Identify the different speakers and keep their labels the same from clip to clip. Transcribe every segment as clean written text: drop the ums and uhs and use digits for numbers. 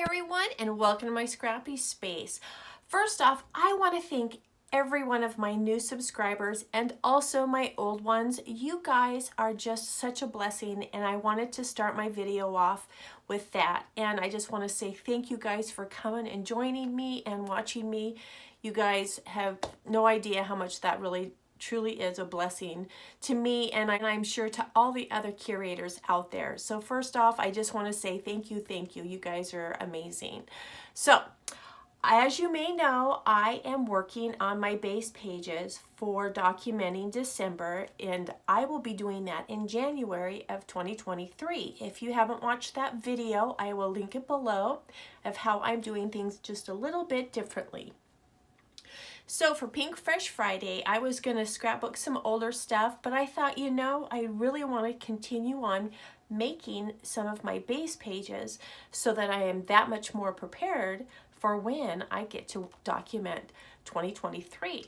Speaker 1: Hi everyone, and welcome to my Scrappy Space. First off, I want to thank every one of my new subscribers and also my old ones. You guys are just such a blessing, and I wanted to start my video off with that. And I just want to say thank you guys for coming and joining me and watching me. You guys have no idea how much that really truly is a blessing to me, and I'm sure to all the other curators out there. So first off, I just want to say thank you. You guys are amazing. So as you may know, I am working on my base pages for documenting December, and I will be doing that in January of 2023. If you haven't watched that video, I will link it below of how I'm doing things just a little bit differently. So for Pinkfresh Friday, I was going to scrapbook some older stuff, but I thought, you know, I really want to continue on making some of my base pages so that I am that much more prepared for when I get to document 2023.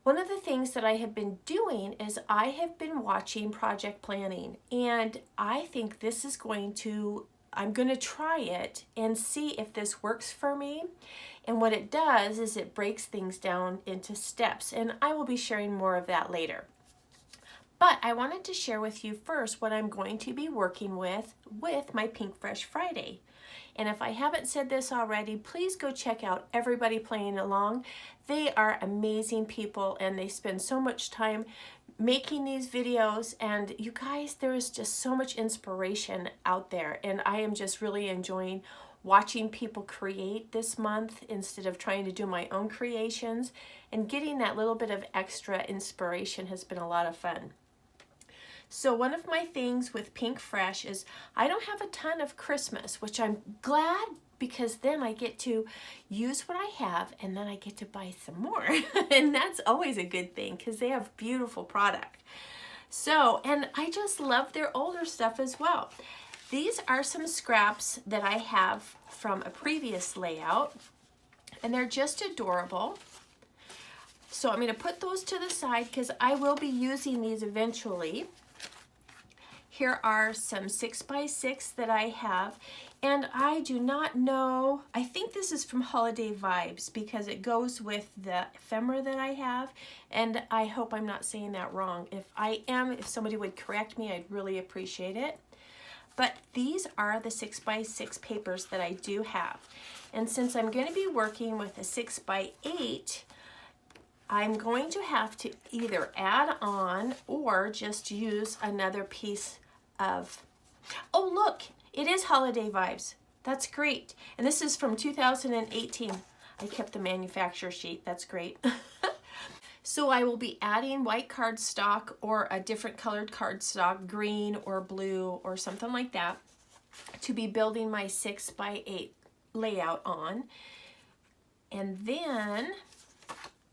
Speaker 1: One of the things that I have been doing is I have been watching project planning, and I think this is I'm going to try it and see if this works for me. And what it does is it breaks things down into steps, and I will be sharing more of that later. But I wanted to share with you first what I'm going to be working with my Pinkfresh Friday. And if I haven't said this already, please go check out everybody playing along. They are amazing people, and they spend so much time making these videos, and you guys, there is just so much inspiration out there, and I am just really enjoying watching people create this month instead of trying to do my own creations, and getting that little bit of extra inspiration has been a lot of fun. So one of my things with Pinkfresh is I don't have a ton of Christmas, which I'm glad, because then I get to use what I have and then I get to buy some more. And that's always a good thing because they have beautiful product. So, and I just love their older stuff as well. These are some scraps that I have from a previous layout, and they're just adorable. So I'm going to put those to the side because I will be using these eventually. Here are some 6x6 that I have, and I do not know, I think this is from Holiday Vibes because it goes with the ephemera that I have, and I hope I'm not saying that wrong. If I am, if somebody would correct me, I'd really appreciate it. But these are the 6x6 papers that I do have. And since I'm going to be working with a 6x8, I'm going to have to either add on or just use another piece of, oh look, it is Holiday Vibes. That's great. And this is from 2018. I kept the manufacturer sheet. That's great. So I will be adding white cardstock or a different colored cardstock, green or blue or something like that, to be building my 6x8 layout on. And then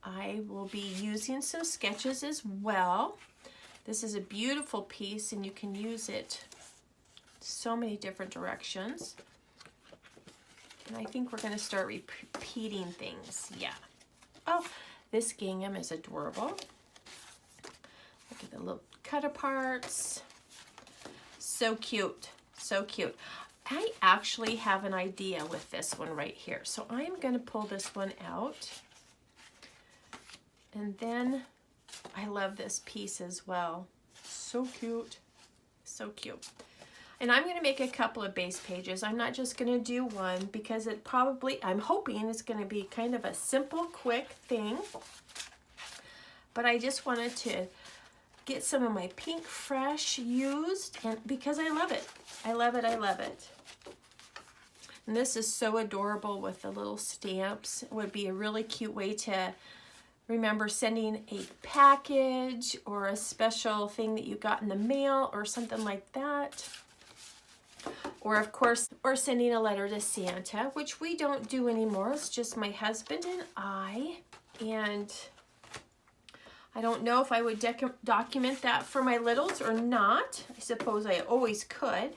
Speaker 1: I will be using some sketches as well. This is a beautiful piece, and you can use it so many different directions. And I think we're going to start repeating things. Yeah. Oh, this gingham is adorable. Look at the little cut aparts. So cute. So cute. I actually have an idea with this one right here. So I'm going to pull this one out. And then I love this piece as well. So cute. So cute. And I'm going to make a couple of base pages. I'm not just going to do one because it probably, I'm hoping it's going to be kind of a simple, quick thing. But I just wanted to get some of my Pinkfresh used, and because I love it. I love it. I love it. And this is so adorable with the little stamps. It would be a really cute way to remember sending a package or a special thing that you got in the mail or something like that. Or of course, or sending a letter to Santa, which we don't do anymore. It's just my husband and I. And I don't know if I would document that for my littles or not. I suppose I always could.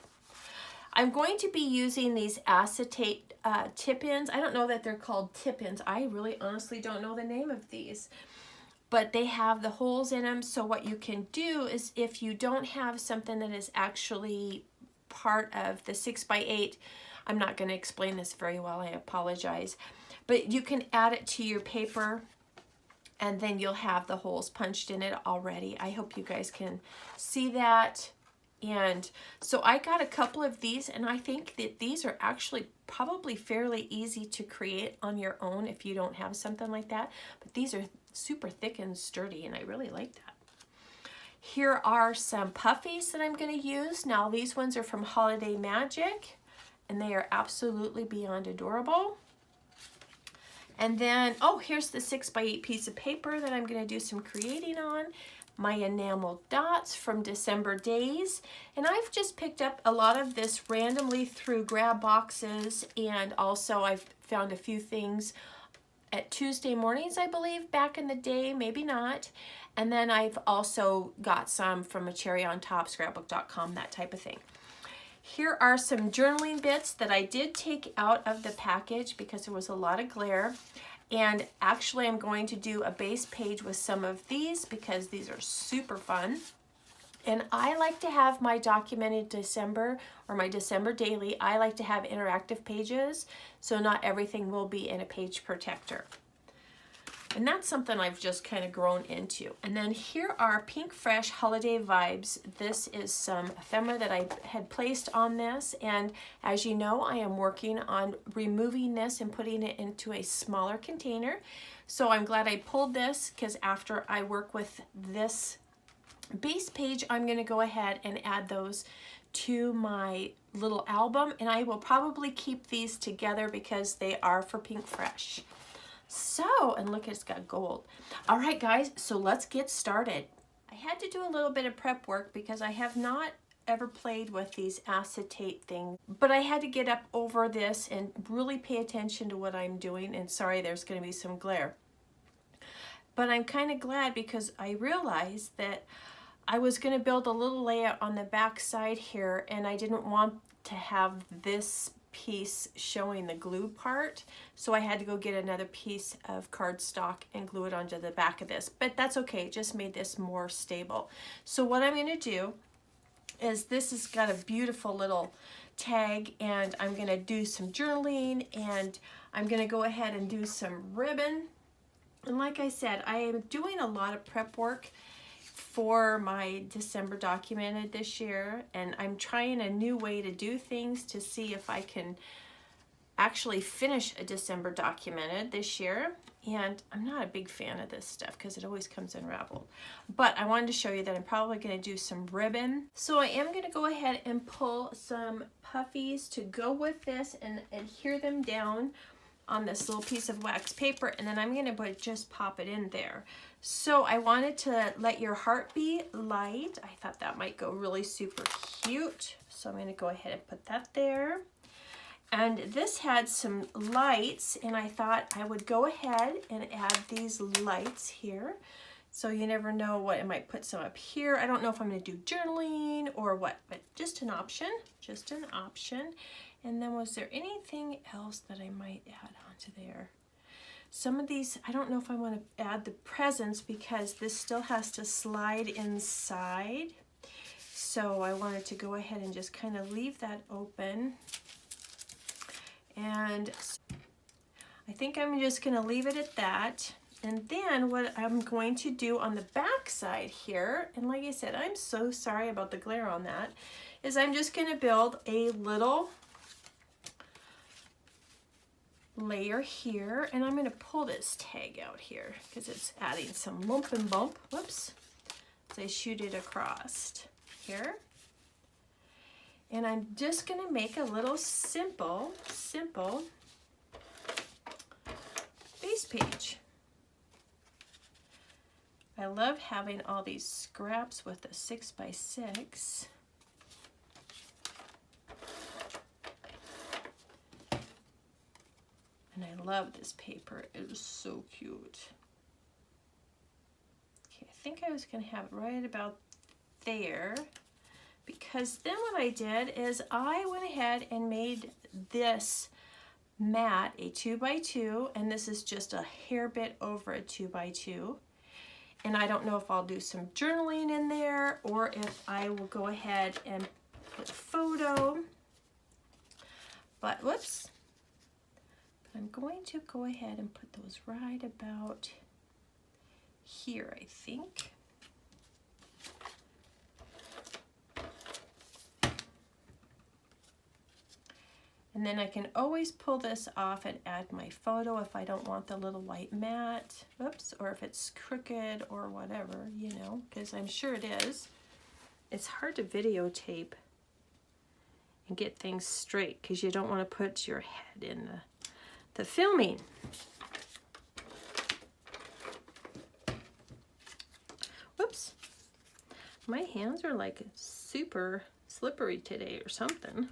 Speaker 1: I'm going to be using these acetate tip-ins. I don't know that they're called tip-ins. I really honestly don't know the name of these. But they have the holes in them. So what you can do is, if you don't have something that is actually part of the 6x8, I'm not going to explain this very well, I apologize. But you can add it to your paper and then you'll have the holes punched in it already. I hope you guys can see that. And so I got a couple of these, and I think that these are actually probably fairly easy to create on your own if you don't have something like that. But these are super thick and sturdy, and I really like that. Here are some puffies that I'm going to use. Now these ones are from Holiday Magic, and they are absolutely beyond adorable. And then, oh, here's the 6x8 piece of paper that I'm going to do some creating on. My enamel dots from December Days. And I've just picked up a lot of this randomly through grab boxes, and also I've found a few things at Tuesday mornings, I believe, back in the day, maybe not. And then I've also got some from a cherry on top, scrapbook.com, that type of thing. Here are some journaling bits that I did take out of the package because there was a lot of glare. And actually I'm going to do a base page with some of these because these are super fun. And I like to have my documented December or my December daily, I like to have interactive pages, so not everything will be in a page protector. And that's something I've just kind of grown into. And then here are Pinkfresh Holiday Vibes. This is some ephemera that I had placed on this. And as you know, I am working on removing this and putting it into a smaller container. So I'm glad I pulled this, because after I work with this base page, I'm going to go ahead and add those to my little album. And I will probably keep these together because they are for Pinkfresh. So, and look, it's got gold. All right, guys, so let's get started. I had to do a little bit of prep work because I have not ever played with these acetate things, but I had to get up over this and really pay attention to what I'm doing. And sorry, there's going to be some glare. But I'm kind of glad because I realized that I was going to build a little layout on the back side here, and I didn't want to have this piece showing the glue part, so I had to go get another piece of cardstock and glue it onto the back of this, but that's okay, it just made this more stable. So what I'm going to do is, this has got a beautiful little tag, and I'm going to do some journaling, and I'm going to go ahead and do some ribbon. And like I said, I am doing a lot of prep work for my December documented this year, and I'm trying a new way to do things to see if I can actually finish a December documented this year. And I'm not a big fan of this stuff because it always comes unraveled, but I wanted to show you that I'm probably going to do some ribbon. So I am going to go ahead and pull some puffies to go with this and adhere them down on this little piece of wax paper, and then I'm going to just pop it in there. So I wanted to let your heart be light. I thought that might go really super cute. So I'm going to go ahead and put that there. And this had some lights, and I thought I would go ahead and add these lights here. So you never know what, I might put some up here. I don't know if I'm going to do journaling or what, but just an option, just an option. And then was there anything else that I might add onto there? Some of these, I don't know if I want to add the presents because this still has to slide inside. So I wanted to go ahead and just kind of leave that open. And I think I'm just going to leave it at that. And then what I'm going to do on the back side here, and like I said, I'm so sorry about the glare on that, is I'm just going to build a little layer here, and I'm going to pull this tag out here because it's adding some lump and bump, whoops, as I shoot it across here. And I'm just going to make a little simple base page. I love having all these scraps with a 6x6. And I love this paper. It is so cute. Okay, I think I was going to have it right about there, because then what I did is I went ahead and made this mat a 2x2, and this is just a hair bit over a 2x2. And I don't know if I'll do some journaling in there or if I will go ahead and put a photo. but whoops. I'm going to go ahead and put those right about here, I think. And then I can always pull this off and add my photo if I don't want the little white mat. Oops, or if it's crooked or whatever, you know, because I'm sure it is. It's hard to videotape and get things straight because you don't want to put your head in the filming. Whoops. My hands are like super slippery today or something.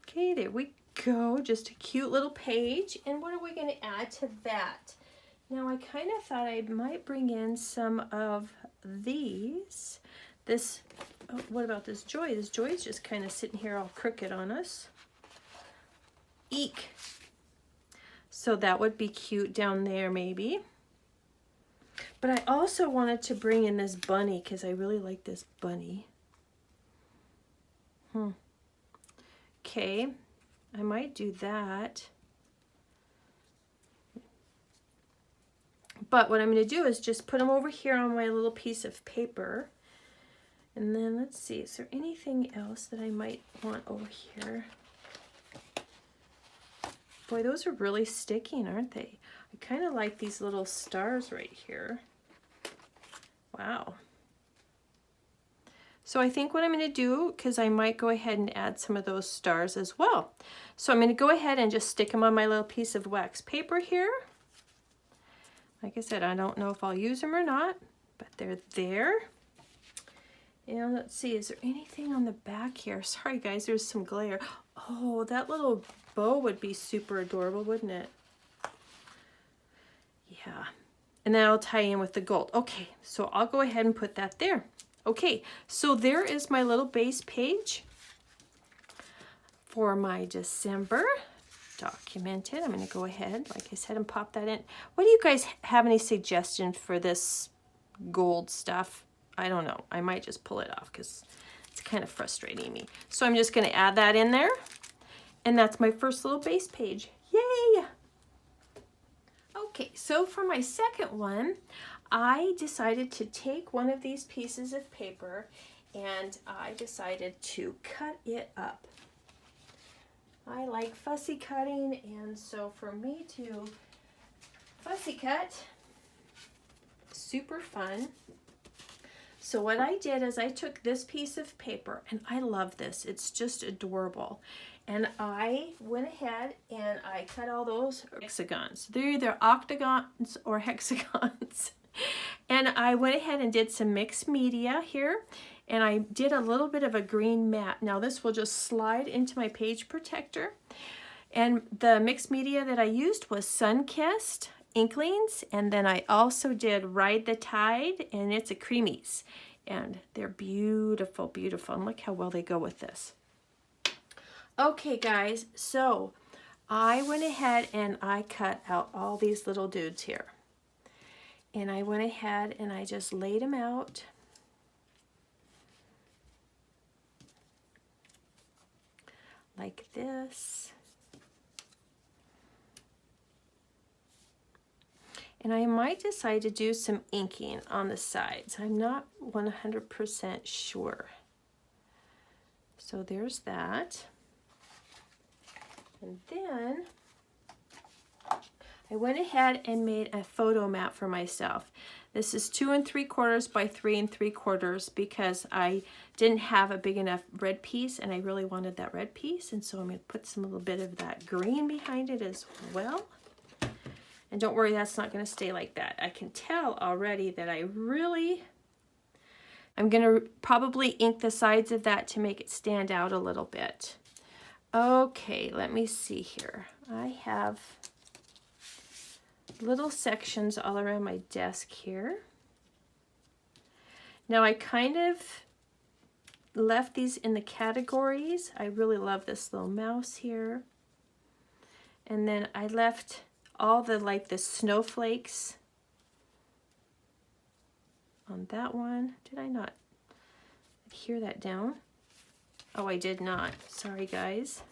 Speaker 1: Okay, there we go. Just a cute little page. And what are we going to add to that? Now, I kind of thought I might bring in some of these. This, oh, what about this joy? This joy is just kind of sitting here all crooked on us. Eek. So that would be cute down there maybe. But I also wanted to bring in this bunny because I really like this bunny. Okay, I might do that. But what I'm going to do is just put them over here on my little piece of paper. And then let's see, is there anything else that I might want over here? Boy, those are really sticking, aren't they? I kind of like these little stars right here. Wow. So I think what I'm going to do, because I might go ahead and add some of those stars as well. So I'm going to go ahead and just stick them on my little piece of wax paper here. Like I said, I don't know if I'll use them or not, but they're there. And let's see, is there anything on the back here? Sorry guys, there's some glare. Oh, that little bow would be super adorable, wouldn't it? Yeah. And that'll tie in with the gold. Okay, so I'll go ahead and put that there. Okay, so there is my little base page for my December documented. I'm going to go ahead, like I said, and pop that in. What do you guys have any suggestions for this gold stuff? I don't know. I might just pull it off because it's kind of frustrating me. So I'm just going to add that in there. And that's my first little base page. Yay! Okay, so for my second one, I decided to take one of these pieces of paper and I decided to cut it up. I like fussy cutting, and so for me to fussy cut, super fun. So what I did is I took this piece of paper, and I love this. It's just adorable. And I went ahead and I cut all those hexagons. They're either octagons or hexagons. And I went ahead and did some mixed media here. And I did a little bit of a green mat. Now this will just slide into my page protector. And the mixed media that I used was Sun-Kissed Inklings. And then I also did Ride the Tide, and it's a creamies. And they're beautiful, beautiful. And look how well they go with this. Okay guys, so I went ahead and I cut out all these little dudes here. And I went ahead and I just laid them out. Like this. And I might decide to do some inking on the sides. I'm not 100% sure. So there's that. And then I went ahead and made a photo mat for myself. This is 2 3/4 by 3 3/4 because I didn't have a big enough red piece and I really wanted that red piece. And so I'm going to put some little bit of that green behind it as well. And don't worry, that's not going to stay like that. I can tell already that I'm going to probably ink the sides of that to make it stand out a little bit. Okay, let me see here. I have little sections all around my desk here. Now I kind of left these in the categories. I really love this little mouse here. And then I left all the the snowflakes on that one. Did I not adhere that down? Oh, I did not. Sorry, guys.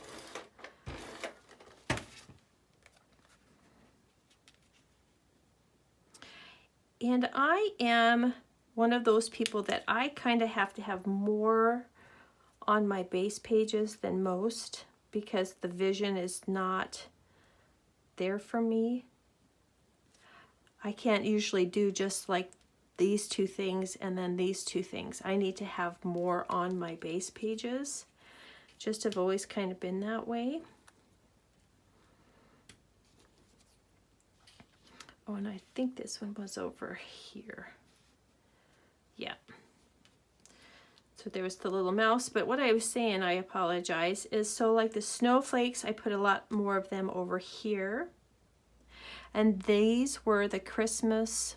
Speaker 1: And I am one of those people that I kind of have to have more on my base pages than most because the vision is not there for me. I can't usually do just like these two things and then these two things. I need to have more on my base pages. Just have always kind of been that way. Oh, and I think this one was over here. Yeah. So there was the little mouse, but what I was saying, I apologize, is so like the snowflakes, I put a lot more of them over here. And these were the Christmas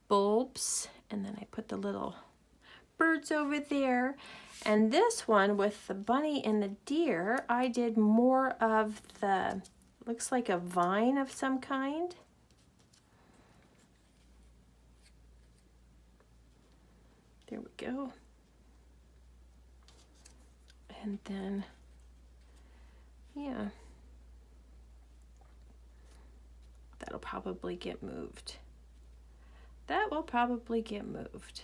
Speaker 1: bulbs, and then I put the little birds over there. And this one with the bunny and the deer, I did more of the, looks like a vine of some kind. There we go. And then, yeah, that'll probably get moved. That will probably get moved.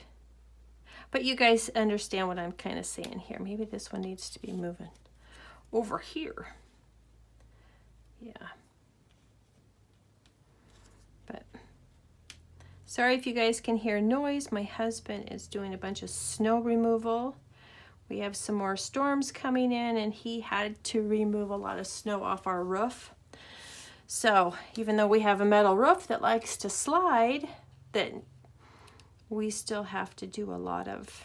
Speaker 1: But you guys understand what I'm kind of saying here. Maybe this one needs to be moving over here. Yeah. But sorry if you guys can hear noise. My husband is doing a bunch of snow removal. We have some more storms coming in and he had to remove a lot of snow off our roof. So even though we have a metal roof that likes to slide, then we still have to do a lot of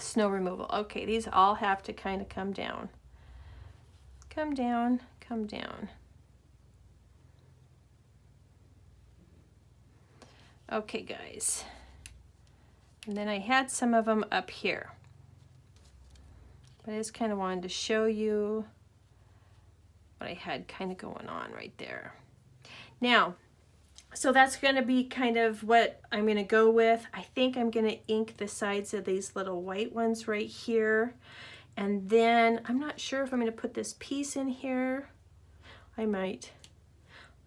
Speaker 1: snow removal. Okay, these all have to kind of come down. Come down, come down. Okay, guys. And then I had some of them up here. But I just kind of wanted to show you what I had kind of going on right there. Now, so that's going to be kind of what I'm going to go with. I think I'm going to ink the sides of these little white ones right here. And then I'm not sure if I'm going to put this piece in here. I might.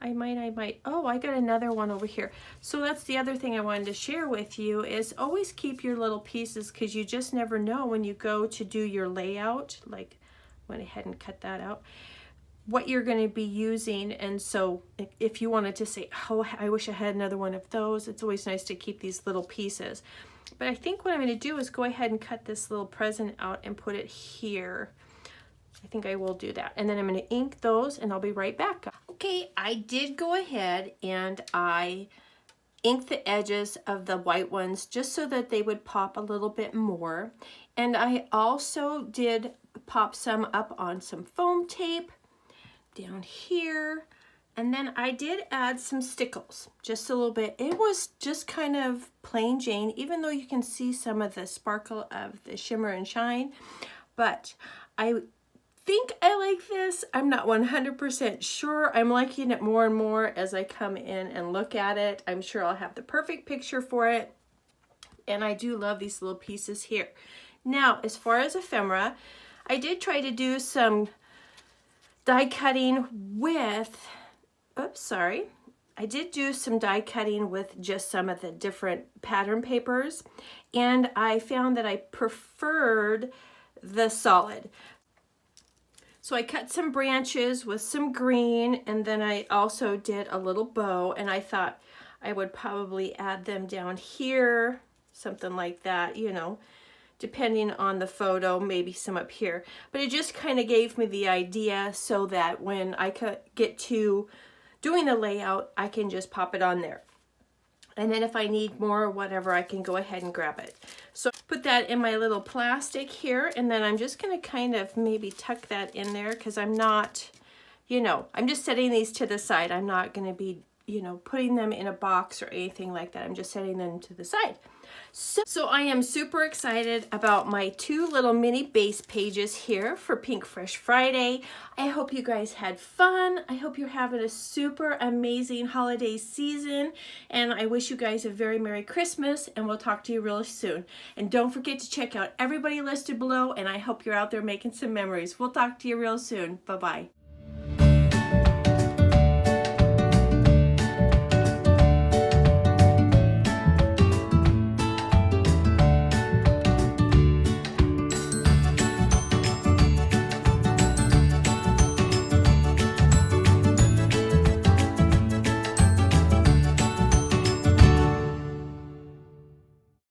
Speaker 1: Oh, I got another one over here. So that's the other thing I wanted to share with you is always keep your little pieces because you just never know when you go to do your layout. Like, went ahead and cut that out. What you're going to be using. And so if you wanted to say, oh, I wish I had another one of those, it's always nice to keep these little pieces. But I think what I'm going to do is go ahead and cut this little present out and put it here. I think I will do that. And then I'm going to ink those and I'll be right back. Okay, I did go ahead and I inked the edges of the white ones just so that they would pop a little bit more. And I also did pop some up on some foam tape down here. And then I did add some stickles, just a little bit. It was just kind of plain Jane, even though you can see some of the sparkle of the shimmer and shine. But I think I like this. I'm not 100% sure. I'm liking it more and more as I come in and look at it. I'm sure I'll have the perfect picture for it. And I do love these little pieces here. Now, as far as ephemera, I did try to do some die cutting with, I did do some die cutting with just some of the different pattern papers. And I found that I preferred the solid. So I cut some branches with some green, and then I also did a little bow, and I thought I would probably add them down here, something like that, you know, depending on the photo, maybe some up here. But it just kind of gave me the idea so that when I get to doing the layout, I can just pop it on there. And then if I need more or whatever, I can go ahead and grab it. So put that in my little plastic here, and then I'm just going to kind of maybe tuck that in there because I'm not, you know, I'm just setting these to the side. I'm not going to be you know, putting them in a box or anything like that. I'm just setting them to the side. So I am super excited about my 2 little mini base pages here for Pinkfresh Friday. I hope you guys had fun. I hope you're having a super amazing holiday season, and I wish you guys a very Merry Christmas, and we'll talk to you real soon. And don't forget to check out everybody listed below, and I hope you're out there making some memories. We'll talk to you real soon. Bye-bye.